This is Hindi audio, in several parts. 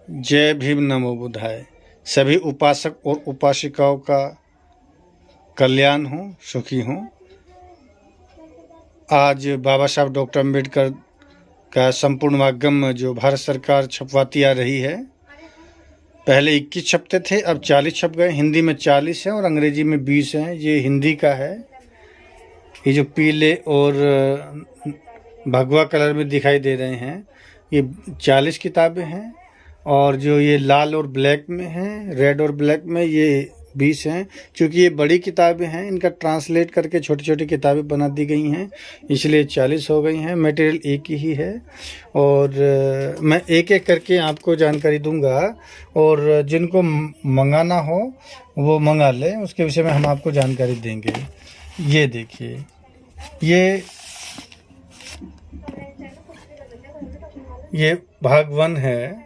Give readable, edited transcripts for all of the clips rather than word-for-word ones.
जय भीम नमो बुद्धाय। सभी उपासक और उपासिकाओं का कल्याण हो, सुखी हो। आज बाबा साहब डॉक्टर अम्बेडकर का संपूर्ण वाग्यम जो भारत सरकार छपवाती आ रही है, पहले 21 छपते थे, अब 40 छप गए। हिंदी में 40 हैं और अंग्रेजी में 20 हैं। ये हिंदी का है। ये जो पीले और भगवा कलर में दिखाई दे रहे हैं, ये 40 किताबें हैं। और जो ये लाल और ब्लैक में हैं, रेड और ब्लैक में, ये 20 हैं। क्योंकि ये बड़ी किताबें हैं, इनका ट्रांसलेट करके छोटी छोटी किताबें बना दी गई हैं, इसलिए 40 हो गई हैं। मटेरियल एक ही है और मैं एक एक करके आपको जानकारी दूंगा, और जिनको मंगाना हो वो मंगा लें, उसके विषय में हम आपको जानकारी देंगे। ये देखिए, ये भाग 1 है।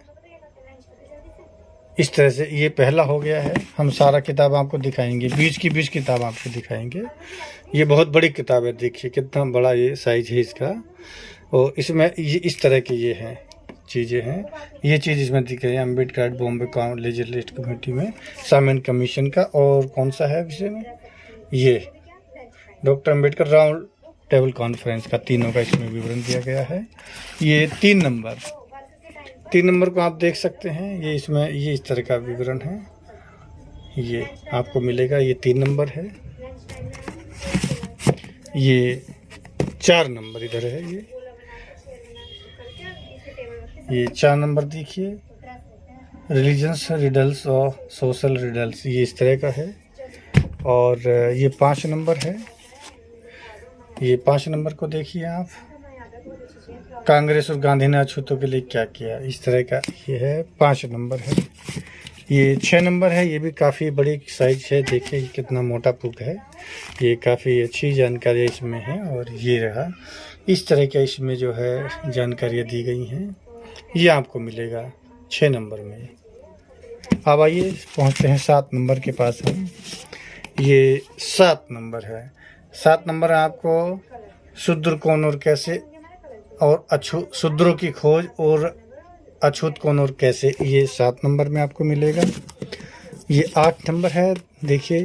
इस तरह से ये पहला हो गया है। हम सारा किताब आपको दिखाएंगे, 20 की 20 किताब आपको दिखाएंगे। ये बहुत बड़ी किताब है, देखिए कितना बड़ा ये साइज है इसका। और इसमें ये इस तरह की ये हैं चीज़ें हैं। ये चीज़ इसमें दिख रही है, अम्बेडकर बॉम्बे लेजिस्लेटिव कमेटी में सामान्य कमीशन का। और कौन सा है विषय में, ये doctor Ambedkar round table conference का, तीनों का इसमें विवरण दिया गया है। ये 3 नंबर को आप देख सकते हैं। ये इसमें ये इस तरह का विवरण है, ये आपको मिलेगा। ये 3 नंबर है। ये 4 नंबर इधर है। ये 4 नंबर देखिए, रिलीजन्स रिडल्स और सोशल रिडल्स, ये इस तरह का है। और ये 5 नंबर है। ये 5 नंबर को देखिए आप, कांग्रेस और गांधी ने अछूतों के लिए क्या किया, इस तरह का ये है। 5 नंबर है। ये 6 नंबर है। ये भी काफ़ी बड़ी साइज है, देखिए कितना मोटा बुक है। ये काफ़ी अच्छी जानकारी इसमें है। और ये रहा, इस तरह का इसमें जो है जानकारियाँ दी गई हैं। ये आपको मिलेगा 6 नंबर में। अब आइए पहुँचते हैं 7 नंबर के पास हम। ये 7 नंबर है। 7 नंबर आपको शूद्र कौन और कैसे, और शूद्रों की खोज और अछूत कौन और कैसे, ये 7 नंबर में आपको मिलेगा। ये 8 नंबर है, देखिए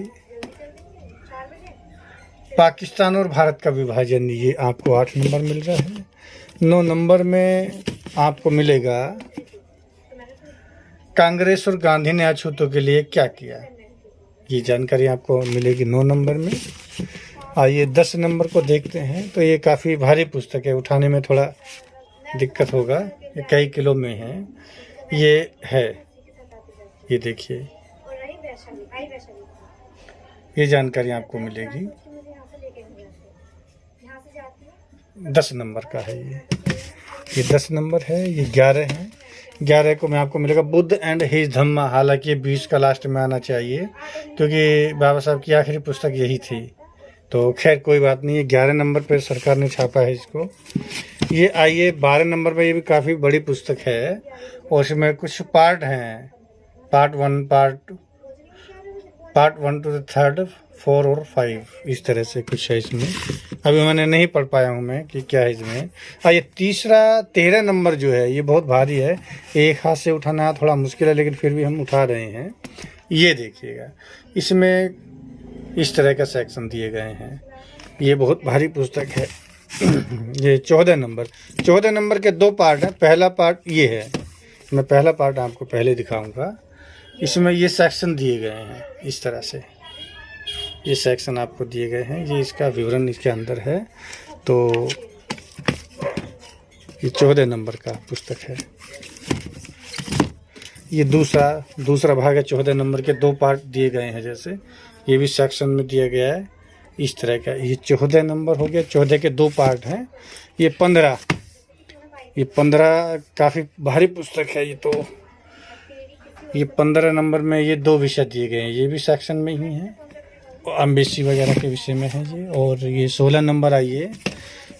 पाकिस्तान और भारत का विभाजन, ये आपको 8 नंबर मिल रहा है। 9 नंबर में आपको मिलेगा कांग्रेस और गांधी ने अछूतों के लिए क्या किया, ये जानकारी आपको मिलेगी 9 नंबर में। आइए 10 नंबर को देखते हैं। तो ये काफ़ी भारी पुस्तक है, उठाने में थोड़ा दिक्कत होगा, ये कई किलो में है। ये है, ये देखिए, ये जानकारी आपको मिलेगी। 10 नंबर का है ये 10 नंबर है। ये 11 है। 11 को मैं आपको मिलेगा बुद्ध एंड हिज धम्मा। हालांकि ये 20 का लास्ट में आना चाहिए, क्योंकि बाबा साहब की आखिरी पुस्तक यही थी। तो खैर कोई बात नहीं, ये 11 नंबर पर सरकार ने छापा है इसको। ये आइए 12 नंबर पर, ये भी काफ़ी बड़ी पुस्तक है और इसमें कुछ पार्ट हैं, पार्ट 1 to 3, 4 और 5, इस तरह से कुछ है इसमें। अभी मैंने नहीं पढ़ पाया हूँ मैं कि क्या है इसमें। ये 13 नंबर जो है, ये बहुत भारी है, एक हाथ से उठाना थोड़ा मुश्किल है, लेकिन फिर भी हम उठा रहे हैं। ये देखिएगा, इसमें इस तरह का सेक्शन दिए गए हैं। ये बहुत भारी पुस्तक है। ये 14 नंबर के 2 पार्ट हैं। पहला पार्ट ये है, मैं पहला पार्ट आपको पहले दिखाऊंगा। इसमें ये सेक्शन दिए गए हैं, इस तरह से ये सेक्शन आपको दिए गए हैं। ये इसका विवरण इसके अंदर है। तो ये 14 नंबर का पुस्तक है। ये दूसरा भाग है। 14 नंबर के 2 पार्ट दिए गए हैं, जैसे ये भी सेक्शन में दिया गया है इस तरह का। ये 14 नंबर हो गया। 14 के 2 पार्ट हैं। ये 15 काफ़ी भारी पुस्तक है ये। तो ये 15 नंबर में ये 2 विषय दिए गए हैं, ये भी सेक्शन में ही हैं, एम्बेसी वगैरह के विषय में है ये। और ये 16 नंबर आइए।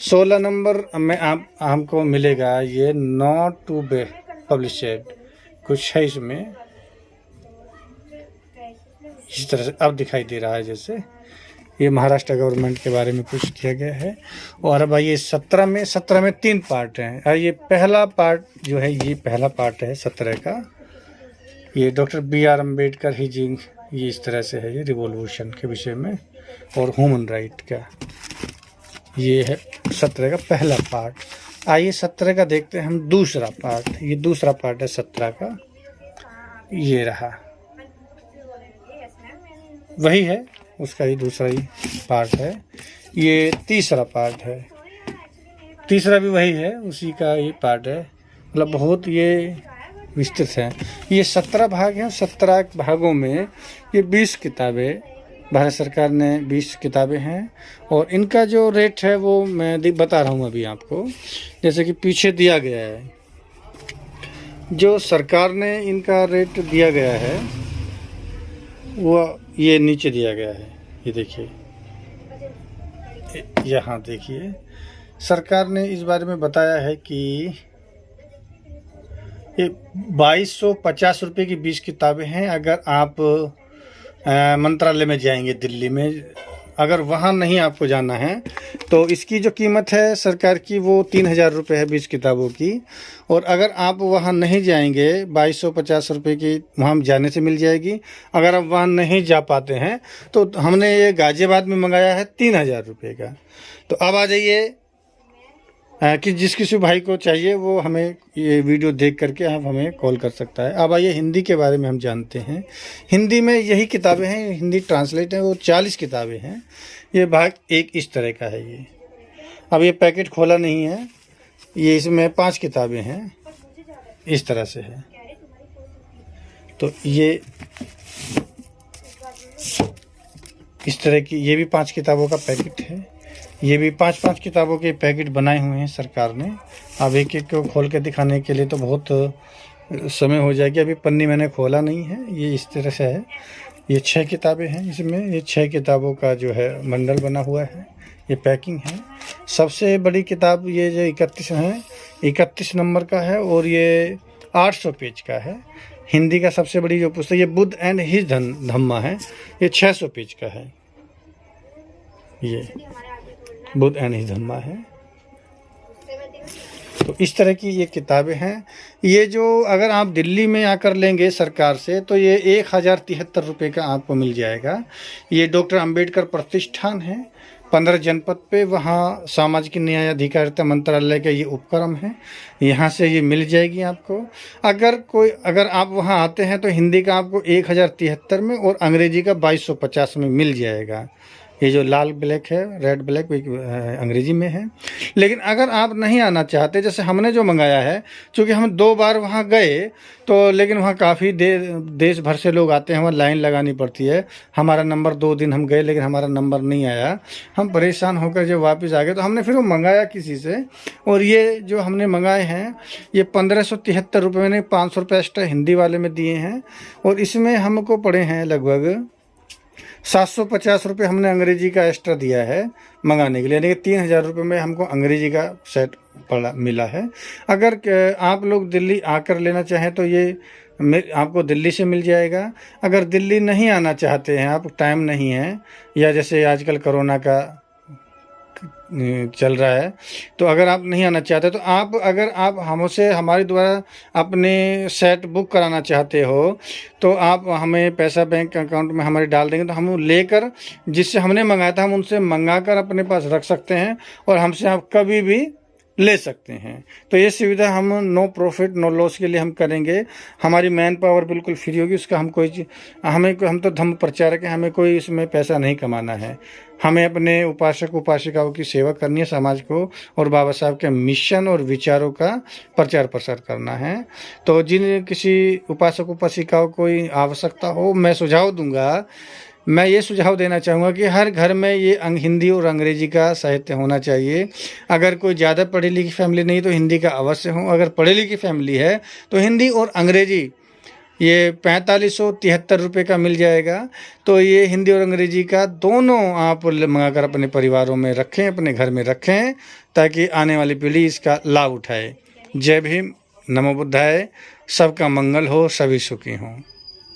16 नंबर में आपको मिलेगा ये नॉट टू बी पब्लिशड, कुछ है इसमें इस तरह से अब दिखाई दे रहा है, जैसे ये महाराष्ट्र गवर्नमेंट के बारे में कुछ किया गया है। और अब आइए 17 में 3 पार्ट हैं। और ये पहला पार्ट जो है, ये पहला पार्ट है 17 का। ये डॉक्टर B.R. अम्बेडकर ही जी, ये इस तरह से है, ये रिवॉल्यूशन के विषय में और ह्यूमन राइट का। ये है 17 का पहला पार्ट। आइए 17 का देखते हैं हम दूसरा पार्ट। ये दूसरा पार्ट है 17 का, ये रहा, वही है, उसका ही दूसरा ही पार्ट है। ये तीसरा पार्ट है, तीसरा भी वही है, उसी का ही पार्ट है। मतलब बहुत ये विस्तृत है। ये 17 भाग हैं। 17 भागों में ये 20 किताबें, भारत सरकार ने 20 किताबें हैं और इनका जो रेट है वो मैं बता रहा हूँ अभी आपको। जैसे कि पीछे दिया गया है, जो सरकार ने इनका रेट दिया गया है वो ये नीचे दिया गया है। ये देखिए, यहाँ देखिए, सरकार ने इस बारे में बताया है कि ये 2250 रुपये की 20 किताबें हैं। अगर आप मंत्रालय में जाएंगे दिल्ली में, अगर वहाँ नहीं आपको जाना है तो इसकी जो कीमत है सरकार की वो 3000 रुपये है 20 किताबों की। और अगर आप वहाँ नहीं जाएंगे 2250 रुपये की वहाँ जाने से मिल जाएगी। अगर आप वहाँ नहीं जा पाते हैं तो हमने ये गाज़ियाबाद में मंगाया है 3000 रुपये का। तो अब आ जाइए कि जिस किसी भाई को चाहिए वो हमें ये वीडियो देख करके आप हमें कॉल कर सकता है। अब आइए हिंदी के बारे में हम जानते हैं। हिंदी में यही किताबें हैं, हिंदी ट्रांसलेट है, वो 40 किताबें हैं। ये भाग एक इस तरह का है। ये अब ये पैकेट खोला नहीं है, ये इसमें 5 किताबें हैं, इस तरह से है। तो ये इस तरह की, ये भी 5 किताबों का पैकेट है। ये भी 5-5 किताबों के पैकेट बनाए हुए हैं सरकार ने। अब एक एक को खोल के दिखाने के लिए तो बहुत समय हो जाएगी, अभी पन्नी मैंने खोला नहीं है। ये इस तरह से है। ये 6 किताबें हैं इसमें। ये 6 किताबों का जो है बंडल बना हुआ है, ये पैकिंग है। सबसे बड़ी किताब ये जो 31 है, 31 नंबर का है और ये 800 पेज का है। हिंदी का सबसे बड़ी जो पुस्तक ये बुद्ध एंड हिज धम्मा है, ये 600 पेज का है। ये बुद्ध एंड हिज धम्मा है। तो इस तरह की ये किताबें हैं। ये जो अगर आप दिल्ली में आकर लेंगे सरकार से तो ये 1073 रुपये का आपको मिल जाएगा। ये डॉक्टर अंबेडकर प्रतिष्ठान है, 15 जनपद पे, वहाँ सामाजिक न्याय अधिकारिता मंत्रालय का ये उपक्रम है। यहाँ से ये मिल जाएगी आपको। अगर आप वहाँ आते हैं तो हिंदी का आपको 1073 में और अंग्रेजी का 2250 में मिल जाएगा। ये जो लाल ब्लैक है, रेड ब्लैक अंग्रेजी में है। लेकिन अगर आप नहीं आना चाहते, जैसे हमने जो मंगाया है, क्योंकि हम 2 बार वहाँ गए तो, लेकिन वहाँ काफ़ी देश भर से लोग आते हैं, वहाँ लाइन लगानी पड़ती है। हमारा नंबर 2 दिन हम गए लेकिन हमारा नंबर नहीं आया। हम परेशान होकर जब वापस आ गए तो हमने फिर वो मंगाया किसी से, और ये जो हमने मंगाए हैं ये 1573 रुपये, मैंने 500 रुपये एक्स्ट्रा हिंदी वाले में दिए हैं। और इसमें हमको पड़े हैं लगभग 750 रुपये हमने अंग्रेजी का एक्स्ट्रा दिया है मंगाने के लिए, यानी कि 3000 रुपये में हमको अंग्रेजी का सेट मिला है। अगर आप लोग दिल्ली आकर लेना चाहें तो ये आपको दिल्ली से मिल जाएगा। अगर दिल्ली नहीं आना चाहते हैं, आप टाइम नहीं है, या जैसे आजकल कोरोना का चल रहा है, तो अगर आप नहीं आना चाहते तो अगर आप हमसे हमारे द्वारा अपने सेट बुक कराना चाहते हो तो आप हमें पैसा बैंक अकाउंट में हमारे डाल देंगे, तो हम लेकर, जिससे हमने मंगाया था, हम उनसे मंगा कर अपने पास रख सकते हैं और हमसे आप कभी भी ले सकते हैं। तो ये सुविधा हम नो प्रॉफिट नो लॉस के लिए हम करेंगे। हमारी मैन पावर बिल्कुल फ्री होगी, उसका हम हम तो धम्म प्रचारक हैं, हमें कोई इसमें पैसा नहीं कमाना है। हमें अपने उपासक उपासिकाओं की सेवा करनी है, समाज को और बाबा साहब के मिशन और विचारों का प्रचार प्रसार करना है। तो जिन किसी उपासक उपासिकाओं को आवश्यकता हो, मैं सुझाव दूंगा, मैं ये सुझाव देना चाहूँगा कि हर घर में ये हिंदी और अंग्रेजी का साहित्य होना चाहिए। अगर कोई ज़्यादा पढ़ी लिखी फैमिली नहीं तो हिंदी का अवश्य हो। अगर पढ़ी लिखी फैमिली है तो हिंदी और अंग्रेजी ये 4573 रुपये का मिल जाएगा। तो ये हिंदी और अंग्रेजी का दोनों आप मंगाकर अपने परिवारों में रखें, अपने घर में रखें, ताकि आने वाली पीढ़ी इसका लाभ उठाए। जय भीम, नमो बुद्धाय। सबका मंगल हो, सभी सुखी हों।